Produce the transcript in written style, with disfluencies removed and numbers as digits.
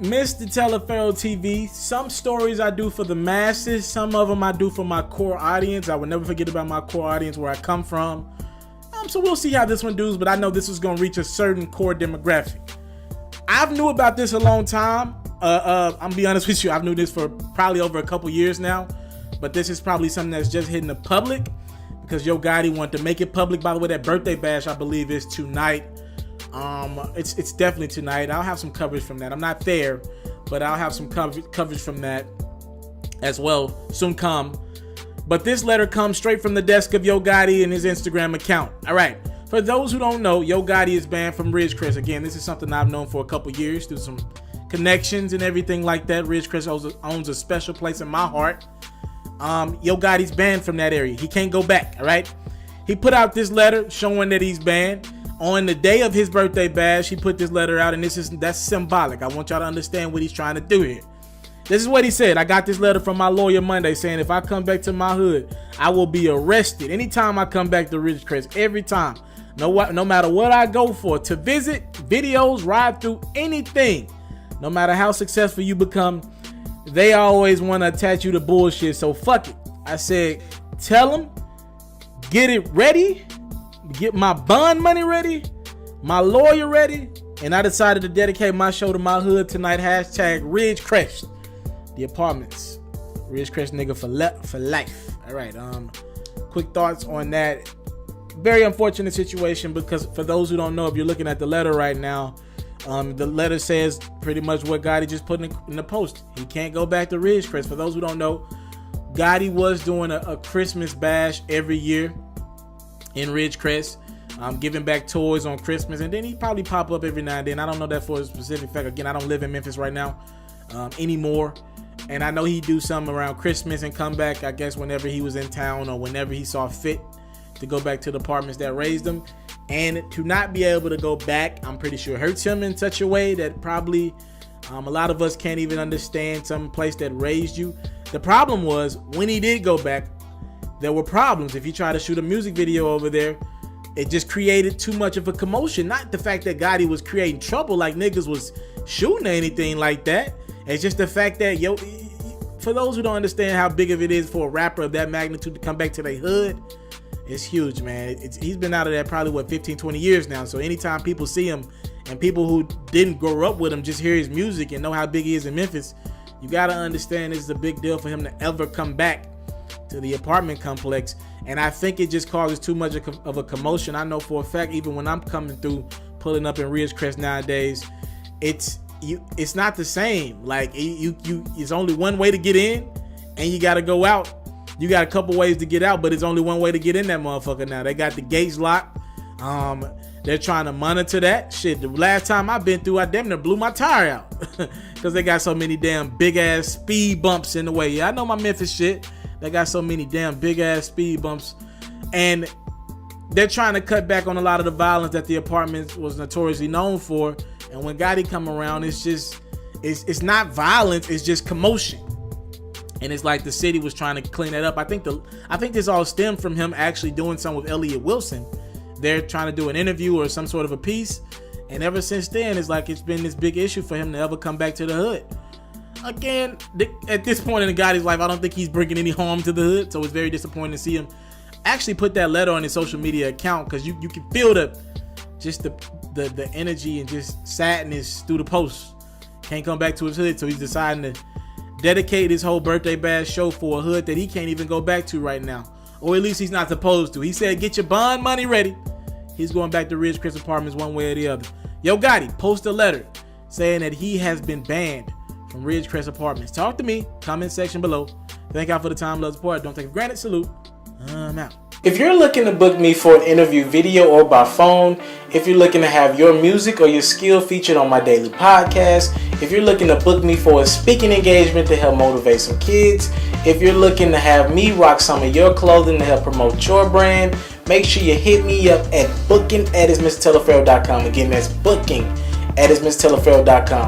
Mr. Teleferro TV. Some stories I do for the masses. Some of them I do for my core audience. I will never forget about my core audience, where I come from. So we'll see how this one does, but I know this is going to reach a certain core demographic. I've knew about this a long time. I'm going to be honest with you. I've knew this for probably over a couple years now, but this is probably something that's just hitting the public because Yo Gotti wanted to make it public. By the way, that birthday bash, I believe, is tonight. It's definitely tonight. I'll have some coverage from that. I'm not there, but I'll have some coverage from that as well. Soon come. But this letter comes straight from the desk of Yo Gotti and his Instagram account. All right. For those who don't know, Yo Gotti is banned from Ridgecrest. Again, this is something I've known for a couple years through some connections and everything like that. Ridgecrest owns a special place in my heart. Yo Gotti's banned from that area. He can't go back. All right. He put out this letter showing that he's banned. On the day of his birthday bash, he put this letter out, and that's symbolic. I want y'all to understand what he's trying to do here. This is what he said. I got this letter from my lawyer Monday saying if I come back to my hood, I will be arrested. Anytime I come back to Ridgecrest, every time, no matter what I go for, to visit, videos, ride through, anything, no matter how successful you become, they always want to attach you to bullshit. So fuck it. I said, tell them, get it ready, get my bond money ready, my lawyer ready, and I decided to dedicate my show to my hood tonight. Hashtag Ridgecrest. The apartments. Ridgecrest nigga for life. All right. Quick thoughts on that. Very unfortunate situation because for those who don't know, if you're looking at the letter right now, the letter says pretty much what Gotti just put in the post. He can't go back to Ridgecrest. For those who don't know, Gotti was doing a Christmas bash every year in Ridgecrest, giving back toys on Christmas, and then he probably pop up every now and then. I don't know that for a specific fact. Again, I don't live in Memphis right now anymore. And I know he'd do something around Christmas and come back, I guess, whenever he was in town or whenever he saw fit to go back to the apartments that raised him. And to not be able to go back, I'm pretty sure hurts him in such a way that probably a lot of us can't even understand some place that raised you. The problem was when he did go back, there were problems. If you try to shoot a music video over there, it just created too much of a commotion. Not the fact that Gotti was creating trouble like niggas was shooting or anything like that. It's just the fact that, for those who don't understand how big of it is for a rapper of that magnitude to come back to their hood, it's huge, man. He's been out of that probably, 15, 20 years now. So anytime people see him and people who didn't grow up with him just hear his music and know how big he is in Memphis, you got to understand this is a big deal for him to ever come back to the apartment complex. And I think it just causes too much of a commotion. I know for a fact, even when I'm coming through, pulling up in Ridgecrest nowadays, it's not the same. Like it's only one way to get in and you got to go out. You got a couple ways to get out, but it's only one way to get in that motherfucker now. They got the gates locked. They're trying to monitor that shit. The last time I've been through, I damn near blew my tire out because they got so many damn big ass speed bumps in the way. Yeah, I know my Memphis shit. They got so many damn big ass speed bumps, and they're trying to cut back on a lot of the violence that the apartment was notoriously known for. And when Gotti come around, it's not violence, it's just commotion. And it's like the city was trying to clean that up. I think this all stemmed from him actually doing something with Elliott Wilson. They're trying to do an interview or some sort of a piece. And ever since then, it's like it's been this big issue for him to ever come back to the hood. Again, at this point in Gotti's life, I don't think he's bringing any harm to the hood. So it's very disappointing to see him actually put that letter on his social media account, because you can feel the energy and just sadness through the post. Can't come back to his hood, so he's deciding to dedicate his whole birthday bash show for a hood that he can't even go back to right now, or at least he's not supposed to. He said, "Get your bond money ready." He's going back to Ridgecrest Apartments one way or the other. Yo Gotti, post a letter saying that he has been banned from Ridgecrest Apartments. Talk to me. Comment section below. Thank y'all for the time, love, support. Don't take it for granted. Salute. I'm out. If you're looking to book me for an interview video or by phone, if you're looking to have your music or your skill featured on my daily podcast, if you're looking to book me for a speaking engagement to help motivate some kids, if you're looking to have me rock some of your clothing to help promote your brand, make sure you hit me up at booking@ismrteleferro.com. Again, that's booking@ismrteleferro.com.